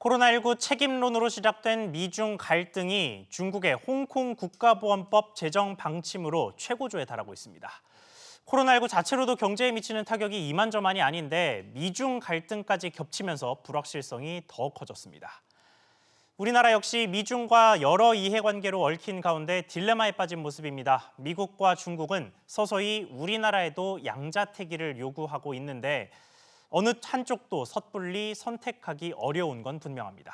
코로나19 책임론으로 시작된 미중 갈등이 중국의 홍콩 국가보안법 제정 방침으로 최고조에 달하고 있습니다. 코로나19 자체로도 경제에 미치는 타격이 이만저만이 아닌데 미중 갈등까지 겹치면서 불확실성이 더 커졌습니다. 우리나라 역시 미중과 여러 이해관계로 얽힌 가운데 딜레마에 빠진 모습입니다. 미국과 중국은 서서히 우리나라에도 양자태기를 요구하고 있는데 어느 한쪽도 섣불리 선택하기 어려운 건 분명합니다.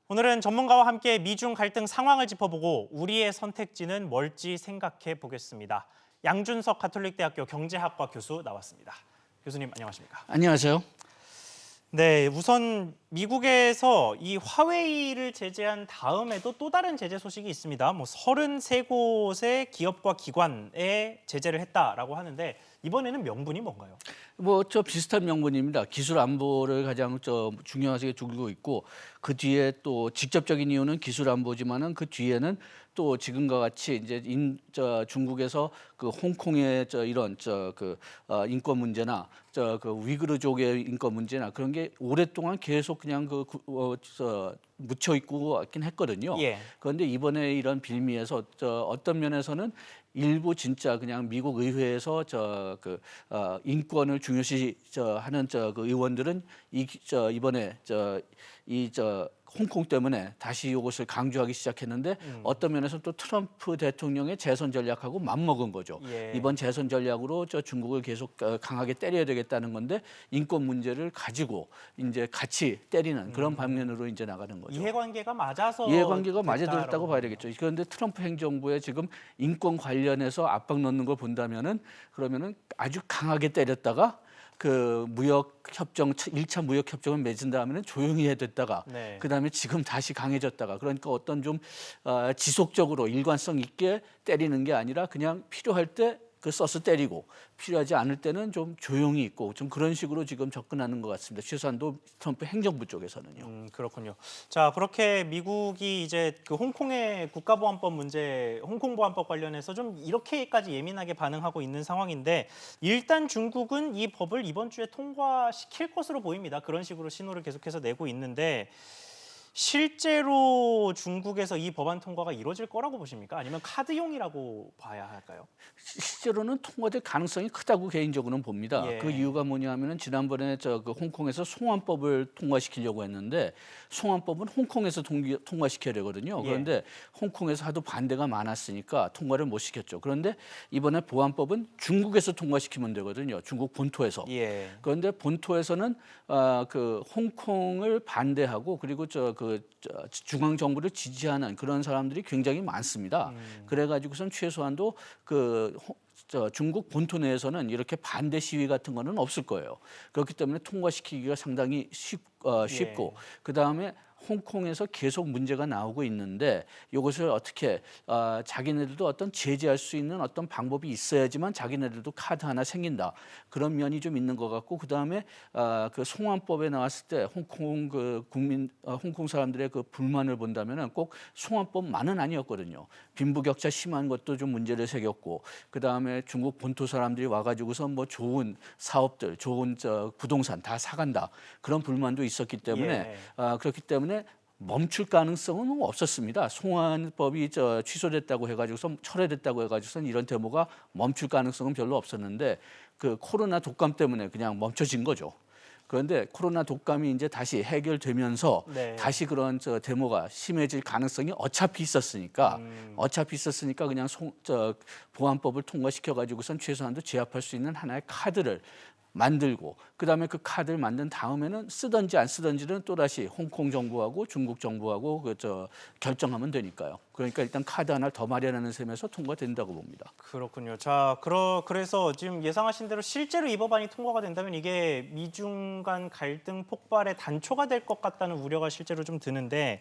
오늘은 전문가와 함께 미중 갈등 상황을 짚어보고 우리의 선택지는 뭘지 생각해 보겠습니다. 양준석 가톨릭대학교 경제학과 교수 나왔습니다. 교수님 안녕하십니까? 안녕하세요. 네, 우선 미국에서 이 화웨이를 제재한 다음에도 또 다른 제재 소식이 있습니다. 33곳의 기업과 기관에 제재를 했다라고 하는데 이번에는 명분이 뭔가요? 저 비슷한 명분입니다. 기술 안보를 가장 중요하게 두고 있고 그 뒤에 또 직접적인 이유는 기술 안보지만은 그 뒤에는 또 지금과 같이 이제 중국에서 그 홍콩의 이런 인권 문제나 그 위구르족의 인권 문제나 그런 게 오랫동안 계속 그냥 묻혀 있고 있긴 했거든요. 예. 그런데 이번에 이런 빌미에서 어떤 면에서는 일부 진짜 그냥 미국 의회에서 인권을 중요시 하는 그 의원들은 이번에 홍콩 때문에 다시 이것을 강조하기 시작했는데 어떤 면에서 또 트럼프 대통령의 재선 전략하고 맞먹은 거죠. 예. 이번 재선 전략으로 중국을 계속 강하게 때려야 되겠다는 건데 인권 문제를 가지고 이제 같이 때리는 그런 방면으로 이제 나가는 거죠. 이해관계가 맞아서 이해관계가 맞아들었다고 됐다라고 봐야 되겠죠. 그런데 트럼프 행정부에 지금 인권 관련해서 압박 넣는 걸 본다면은 그러면은 아주 강하게 때렸다가 그 무역 협정 1차 무역 협정을 맺은 다음에는 조용히 해뒀다가 네. 그다음에 지금 다시 강해졌다가 그러니까 어떤 좀 지속적으로 일관성 있게 때리는 게 아니라 그냥 필요할 때 그 써서 때리고 필요하지 않을 때는 좀 조용히 있고 좀 그런 식으로 지금 접근하는 것 같습니다. 최소한도 트럼프 행정부 쪽에서는요. 그렇군요. 자, 그렇게 미국이 이제 그 홍콩의 국가보안법 문제, 홍콩보안법 관련해서 좀 이렇게까지 예민하게 반응하고 있는 상황인데 일단 중국은 이 법을 이번 주에 통과시킬 것으로 보입니다. 그런 식으로 신호를 계속해서 내고 있는데 실제로 중국에서 이 법안 통과가 이루어질 거라고 보십니까? 아니면 카드용이라고 봐야 할까요? 실제로는 통과될 가능성이 크다고 개인적으로는 봅니다. 예. 그 이유가 뭐냐면은 지난번에 그 홍콩에서 송환법을 통과시키려고 했는데 송환법은 홍콩에서 통과시켜야 되거든요. 예. 그런데 홍콩에서 하도 반대가 많았으니까 통과를 못 시켰죠. 그런데 이번에 보안법은 중국에서 통과시키면 되거든요. 중국 본토에서. 예. 그런데 본토에서는 그 홍콩을 반대하고 그리고 중앙 정부를 지지하는 그런 사람들이 굉장히 많습니다. 그래가지고선 최소한도 중국 본토 내에서는 이렇게 반대 시위 같은 거는 없을 거예요. 그렇기 때문에 통과시키기가 상당히 쉽고 예. 그다음에 홍콩에서 계속 문제가 나오고 있는데 이것을 어떻게 자기네들도 어떤 제재할 수 있는 어떤 방법이 있어야지만 자기네들도 카드 하나 생긴다. 그런 면이 좀 있는 것 같고 그다음에 그 송환법에 나왔을 때 홍콩 홍콩 사람들의 그 불만을 본다면은 꼭 송환법만은 아니었거든요. 빈부격차 심한 것도 좀 문제를 새겼고 그다음에 중국 본토 사람들이 와가지고서 뭐 좋은 사업들, 좋은 부동산 다 사간다. 그런 불만도 있었기 때문에 그렇기 때문에 멈출 가능성은 없었습니다. 송환법이 취소됐다고 해가지고서 철회됐다고 해가지고선 이런 데모가 멈출 가능성은 별로 없었는데 그 코로나 독감 때문에 그냥 멈춰진 거죠. 그런데 코로나 독감이 이제 다시 해결되면서 네. 다시 그런 데모가 심해질 가능성이 어차피 있었으니까 그냥 보안법을 통과시켜 가지고선 최소한도 제압할 수 있는 하나의 카드를 만들고 그다음에 그 카드를 만든 다음에는 쓰든지 안 쓰든지는 또다시 홍콩 정부하고 중국 정부하고 결정하면 되니까요. 그러니까 일단 카드 하나를 더 마련하는 셈에서 통과된다고 봅니다. 그렇군요. 자, 그래서 지금 예상하신 대로 실제로 이 법안이 통과가 된다면 이게 미중 간 갈등 폭발의 단초가 될 것 같다는 우려가 실제로 좀 드는데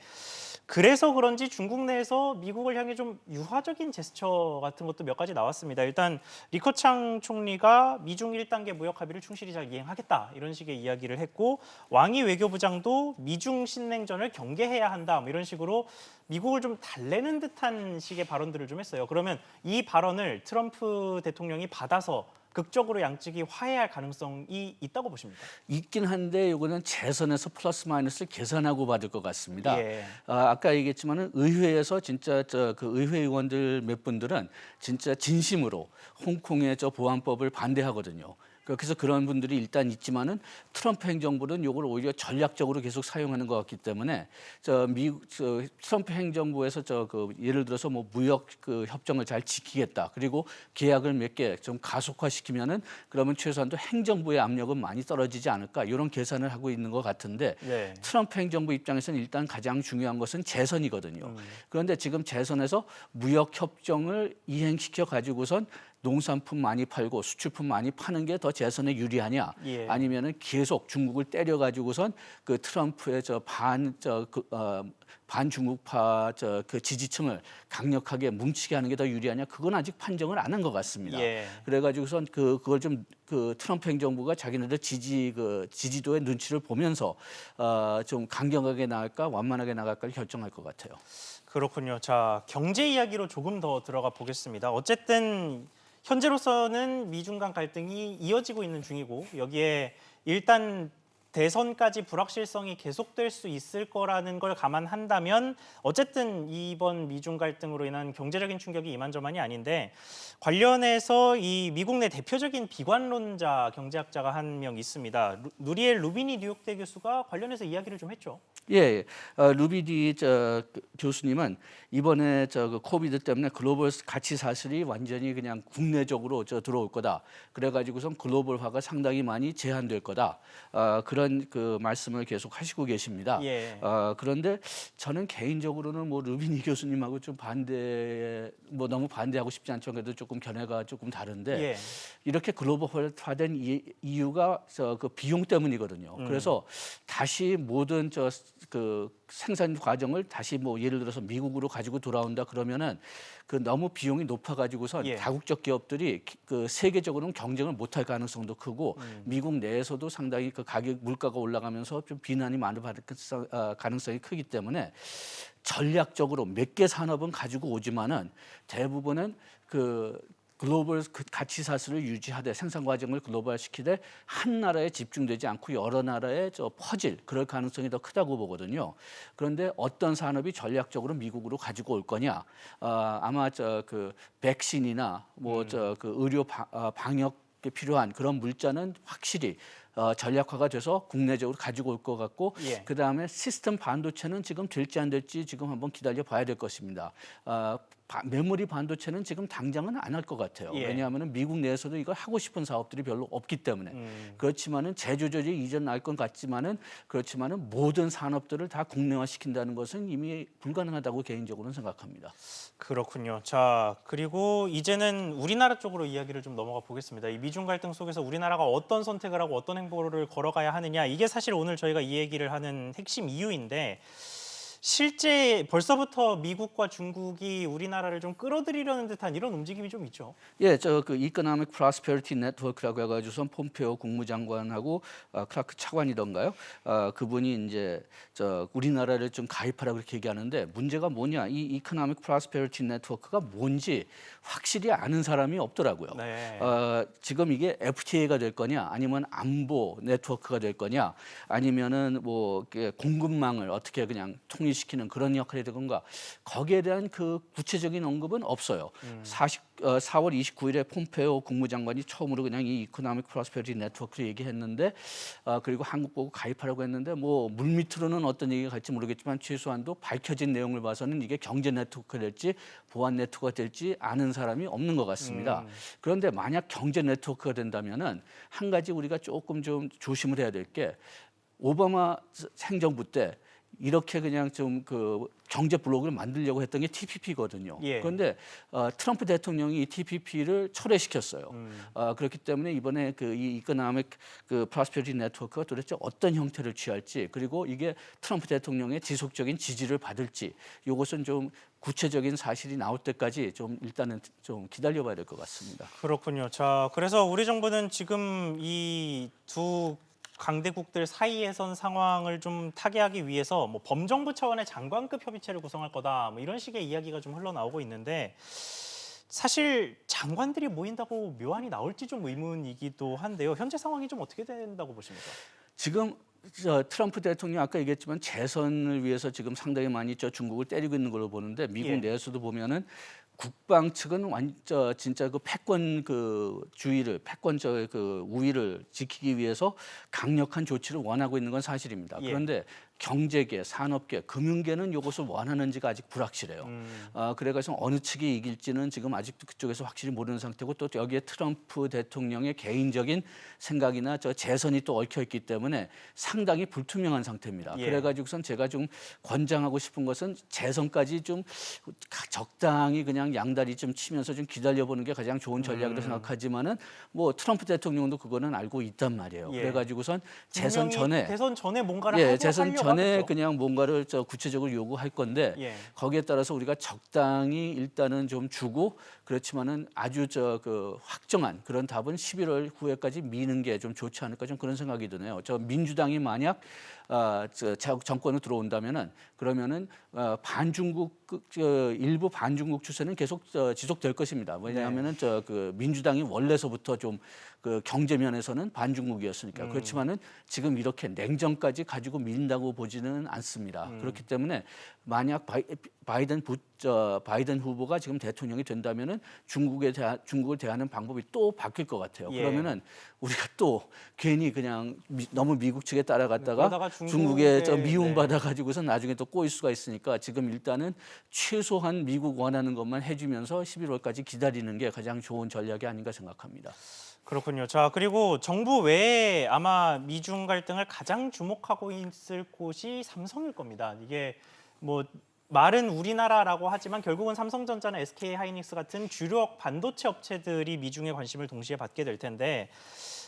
그래서 그런지 중국 내에서 미국을 향해 좀 유화적인 제스처 같은 것도 몇 가지 나왔습니다. 일단 리커창 총리가 미중 1단계 무역 합의를 충실히 잘 이행하겠다 이런 식의 이야기를 했고 왕이 외교부장도 미중 신냉전을 경계해야 한다 뭐 이런 식으로 미국을 좀 달래는 듯한 식의 발언들을 좀 했어요. 그러면 이 발언을 트럼프 대통령이 받아서 극적으로 양측이 화해할 가능성이 있다고 보십니까? 있긴 한데 이거는 재선에서 플러스 마이너스를 계산하고 받을 것 같습니다. 예. 아까 얘기했지만은 의회에서 진짜 그 의회 의원들 몇 분들은 진짜 진심으로 홍콩의 보안법을 반대하거든요. 그래서 그런 분들이 일단 있지만은 트럼프 행정부는 이걸 오히려 전략적으로 계속 사용하는 것 같기 때문에 미국 트럼프 행정부에서 예를 들어서 뭐 무역 협정을 잘 지키겠다, 그리고 계약을 몇 개 좀 가속화시키면은 그러면 최소한도 행정부의 압력은 많이 떨어지지 않을까, 이런 계산을 하고 있는 것 같은데 네. 트럼프 행정부 입장에서는 일단 가장 중요한 것은 재선이거든요. 그런데 지금 재선에서 무역 협정을 이행시켜 가지고선 농산품 많이 팔고 수출품 많이 파는 게 더 재선에 유리하냐, 예. 아니면은 계속 중국을 때려 가지고선 그 트럼프의 반중국파 그 지지층을 강력하게 뭉치게 하는 게 더 유리하냐, 그건 아직 판정을 안 한 것 같습니다. 예. 그래가지고선 그걸 좀 트럼프 행정부가 자기네들 지지도의 눈치를 보면서 좀 강경하게 나갈까 완만하게 나갈까를 결정할 것 같아요. 그렇군요. 자, 경제 이야기로 조금 더 들어가 보겠습니다. 어쨌든 현재로서는 미중 간 갈등이 이어지고 있는 중이고 여기에 일단 대선까지 불확실성이 계속될 수 있을 거라는 걸 감안한다면 어쨌든 이번 미중 갈등으로 인한 경제적인 충격이 이만저만이 아닌데 관련해서 이 미국 내 대표적인 비관론자 경제학자가 한 명 있습니다. 누리엘 루비니 뉴욕대 교수가 관련해서 이야기를 좀 했죠. 예, 루비디 교수님은 이번에 그 코비드 때문에 글로벌 가치 사슬이 완전히 그냥 국내적으로 들어올 거다. 그래가지고선 글로벌화가 상당히 많이 제한될 거다. 그런 그 말씀을 계속 하시고 계십니다. 예. 그런데 저는 개인적으로는 뭐 루비니 교수님하고 좀 너무 반대하고 싶지 않지만 그래도 조금 견해가 조금 다른데 예. 이렇게 글로벌화된 이유가 그 비용 때문이거든요. 그래서 다시 모든 그 생산 과정을 다시 뭐 예를 들어서 미국으로 가지고 돌아온다 그러면은 그 너무 비용이 높아가지고서 예. 다국적 기업들이 그 세계적으로는 경쟁을 못할 가능성도 크고 미국 내에서도 상당히 그 물가가 올라가면서 좀 비난이 많이 받을 가능성이 크기 때문에 전략적으로 몇 개 산업은 가지고 오지만은 대부분은 그 글로벌 가치 사슬을 유지하되 생산 과정을 글로벌시키되 한 나라에 집중되지 않고 여러 나라에 퍼질 그럴 가능성이 더 크다고 보거든요. 그런데 어떤 산업이 전략적으로 미국으로 가지고 올 거냐? 아마 그 백신이나 뭐 그 의료 방역에 필요한 그런 물자는 확실히 전략화가 돼서 국내적으로 가지고 올 것 같고, 예. 그 다음에 시스템 반도체는 지금 될지 안 될지 지금 한번 기다려 봐야 될 것입니다. 메모리 반도체는 지금 당장은 안 할 것 같아요. 예. 왜냐하면 미국 내에서도 이걸 하고 싶은 사업들이 별로 없기 때문에. 그렇지만은 제조절이 이전 날 것 같지만은 그렇지만은 모든 산업들을 다 국내화 시킨다는 것은 이미 불가능하다고 개인적으로는 생각합니다. 그렇군요. 자, 그리고 이제는 우리나라 쪽으로 이야기를 좀 넘어가 보겠습니다. 이 미중 갈등 속에서 우리나라가 어떤 선택을 하고 어떤 행보를 걸어가야 하느냐, 이게 사실 오늘 저희가 이 얘기를 하는 핵심 이유인데 실제 벌써부터 미국과 중국이 우리나라를 좀 끌어들이려는 듯한 이런 움직임이 좀 있죠. 예, 그 이코노믹 프로스페리티 네트워크라고 해가지고선 폼페오 국무장관하고 크라크 차관이던가요? 그분이 이제 우리나라를 좀 가입하라고 그렇게 얘기하는데 문제가 뭐냐? 이 이코노믹 프로스페리티 네트워크가 뭔지 확실히 아는 사람이 없더라고요. 네. 지금 이게 FTA가 될 거냐, 아니면 안보 네트워크가 될 거냐, 아니면은 뭐 공급망을 어떻게 그냥 통일시키는 그런 역할이 될 건가? 거기에 대한 그 구체적인 언급은 없어요. 4월 29일에 폼페오 국무장관이 처음으로 그냥 이 이코노믹 프로스페리티 네트워크를 얘기했는데, 그리고 한국 보고 가입하라고 했는데 뭐 물밑으로는 어떤 얘기가 갈지 모르겠지만 최소한도 밝혀진 내용을 봐서는 이게 경제 네트워크가 될지 보안 네트워크가 될지 아는 사람이 없는 것 같습니다. 그런데 만약 경제 네트워크가 된다면은 한 가지 우리가 조금 좀 조심을 해야 될 게, 오바마 행정부 때 이렇게 그냥 좀 그 경제 블록을 만들려고 했던 게 TPP거든요. 예. 그런데 트럼프 대통령이 이 TPP를 철회시켰어요. 그렇기 때문에 이번에 그 이 이코노믹 그 프로스페리티 네트워크가 도대체 어떤 형태를 취할지, 그리고 이게 트럼프 대통령의 지속적인 지지를 받을지, 이것은 좀 구체적인 사실이 나올 때까지 좀 일단은 좀 기다려봐야 될 것 같습니다. 그렇군요. 자, 그래서 우리 정부는 지금 이 두 강대국들 사이에선 상황을 좀 타개하기 위해서 뭐 범정부 차원의 장관급 협의체를 구성할 거다, 뭐 이런 식의 이야기가 좀 흘러나오고 있는데, 사실 장관들이 모인다고 묘안이 나올지 좀 의문이기도 한데요. 현재 상황이 좀 어떻게 된다고 보십니까? 지금 트럼프 대통령 아까 얘기했지만 재선을 위해서 지금 상당히 많이 중국을 때리고 있는 걸로 보는데 미국 예. 내에서도 보면은 국방 측은 진짜 그 패권 주의를 패권 우위를 지키기 위해서 강력한 조치를 원하고 있는 건 사실입니다. 예. 그런데 경제계, 산업계, 금융계는 이것을 원하는지가 아직 불확실해요. 그래서 어느 측이 이길지는 지금 아직도 그쪽에서 확실히 모르는 상태고 또 여기에 트럼프 대통령의 개인적인 생각이나 재선이 또 얽혀 있기 때문에 상당히 불투명한 상태입니다. 예. 그래가지고선 제가 좀 권장하고 싶은 것은 재선까지 좀 적당히 그냥 양다리 좀 치면서 좀 기다려보는 게 가장 좋은 전략이라고 생각하지만은 뭐 트럼프 대통령도 그거는 알고 있단 말이에요. 예. 그래가지고선 재선 전에 대선 전에 뭔가를 재선 하려고 전에 하겠죠. 그냥 뭔가를 구체적으로 요구할 건데 예. 거기에 따라서 우리가 적당히 일단은 좀 주고 그렇지만은 아주 확정한 그런 답은 11월 후에까지 미는 게 좀 좋지 않을까 좀 그런 생각이 드네요. 민주당이 만약 정권으로 들어온다면은 그러면은 일부 반중국 추세는 계속 지속될 것입니다. 왜냐하면은 민주당이 원래서부터 좀 경제 면에서는 반중국이었으니까 그렇지만은 지금 이렇게 냉정까지 가지고 민다고 보지는 않습니다. 그렇기 때문에 만약 바이든 후보가 지금 대통령이 된다면은 중국을 대하는 방법이 또 바뀔 것 같아요. 예. 그러면은 우리가 또 괜히 그냥 너무 미국 측에 따라갔다가 그러다가 중국에 중국의, 미움받아 가지고서 나중에 또 꼬일 수가 있으니까 지금 일단은 최소한 미국 원하는 것만 해주면서 11월까지 기다리는 게 가장 좋은 전략이 아닌가 생각합니다. 그렇군요. 자, 그리고 정부 외에 아마 미중 갈등을 가장 주목하고 있을 곳이 삼성일 겁니다. 이게 뭐 말은 우리나라라고 하지만 결국은 삼성전자나 SK하이닉스 같은 주력 반도체 업체들이 미중의 관심을 동시에 받게 될 텐데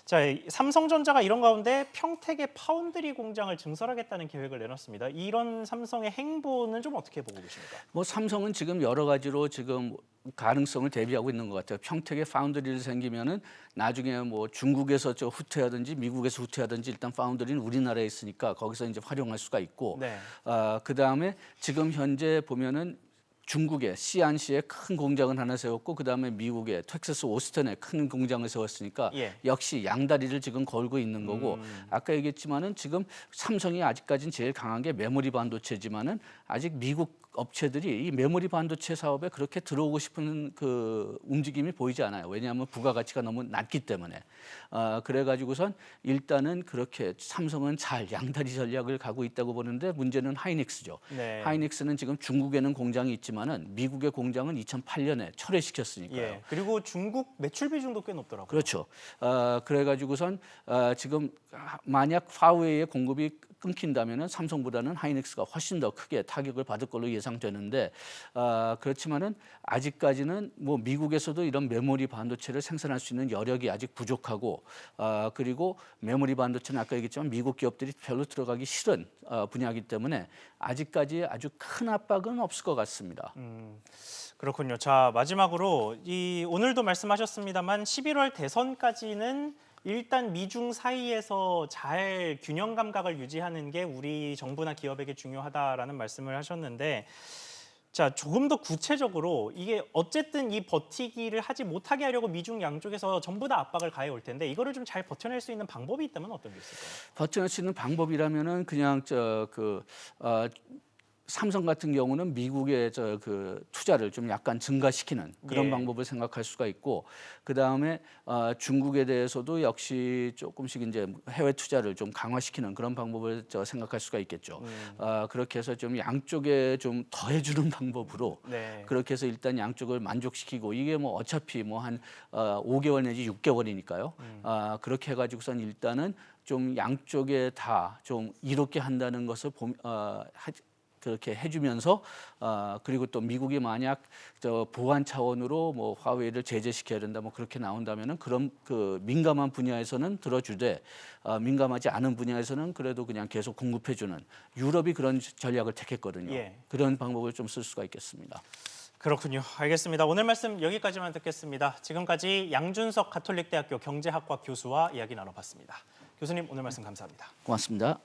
자, 삼성전자가 이런 가운데 평택의 파운드리 공장을 증설하겠다는 계획을 내놨습니다. 이런 삼성의 행보는 좀 어떻게 보고 계십니까? 뭐 삼성은 지금 여러 가지로 지금 가능성을 대비하고 있는 것 같아요. 평택에 파운드리를 생기면은 나중에 뭐 중국에서 후퇴하든지 미국에서 후퇴하든지 일단 파운드리는 우리나라에 있으니까 거기서 이제 활용할 수가 있고, 네. 그다음에 지금 현재 보면은 중국의 시안시에 큰 공장을 하나 세웠고 그다음에 미국의 텍사스 오스틴에 큰 공장을 세웠으니까 예. 역시 양다리를 지금 걸고 있는 거고 아까 얘기했지만은 지금 삼성이 아직까지는 제일 강한 게 메모리 반도체지만은 아직 미국 업체들이 이 메모리 반도체 사업에 그렇게 들어오고 싶은 움직임이 보이지 않아요. 왜냐하면 부가가치가 너무 낮기 때문에. 그래가지고선 일단은 그렇게 삼성은 잘 양다리 전략을 가고 있다고 보는데 문제는 하이닉스죠. 네. 하이닉스는 지금 중국에는 공장이 있지만은 미국의 공장은 2008년에 철회시켰으니까요. 예. 그리고 중국 매출 비중도 꽤 높더라고요. 그렇죠. 그래가지고선 지금 만약 파웨이의 공급이 끊긴다면은 삼성보다는 하이닉스가 훨씬 더 크게 타격을 받을 걸로 예상되는데 그렇지만은 아직까지는 뭐 미국에서도 이런 메모리 반도체를 생산할 수 있는 여력이 아직 부족하고 그리고 메모리 반도체는 아까 얘기했지만 미국 기업들이 별로 들어가기 싫은 분야이기 때문에 아직까지 아주 큰 압박은 없을 것 같습니다. 그렇군요. 자, 마지막으로 오늘도 말씀하셨습니다만 11월 대선까지는 일단 미중 사이에서 잘 균형 감각을 유지하는 게 우리 정부나 기업에게 중요하다라는 말씀을 하셨는데 자, 조금 더 구체적으로 이게 어쨌든 이 버티기를 하지 못하게 하려고 미중 양쪽에서 전부 다 압박을 가해 올 텐데 이거를 좀 잘 버텨낼 수 있는 방법이 있다면 어떤 게 있을까요? 버텨낼 수 있는 방법이라면은 그냥 삼성 같은 경우는 미국의 투자를 좀 약간 증가시키는 그런 예. 방법을 생각할 수가 있고 그 다음에 중국에 대해서도 역시 조금씩 이제 해외 투자를 좀 강화시키는 그런 방법을 생각할 수가 있겠죠. 그렇게 해서 좀 양쪽에 좀 더해주는 방법으로 네. 그렇게 해서 일단 양쪽을 만족시키고 이게 뭐 어차피 뭐 한 5개월 내지 6개월이니까요. 그렇게 해가지고선 일단은 좀 양쪽에 다 좀 이롭게 한다는 것을 그렇게 해주면서 그리고 또 미국이 만약 보안 차원으로 뭐 화웨이를 제재시켜야 된다 뭐 그렇게 나온다면은 그런 민감한 분야에서는 들어주되 민감하지 않은 분야에서는 그래도 그냥 계속 공급해주는 유럽이 그런 전략을 택했거든요. 예. 그런 방법을 좀 쓸 수가 있겠습니다. 그렇군요. 알겠습니다. 오늘 말씀 여기까지만 듣겠습니다. 지금까지 양준석 가톨릭대학교 경제학과 교수와 이야기 나눠봤습니다. 교수님 오늘 말씀 감사합니다. 고맙습니다.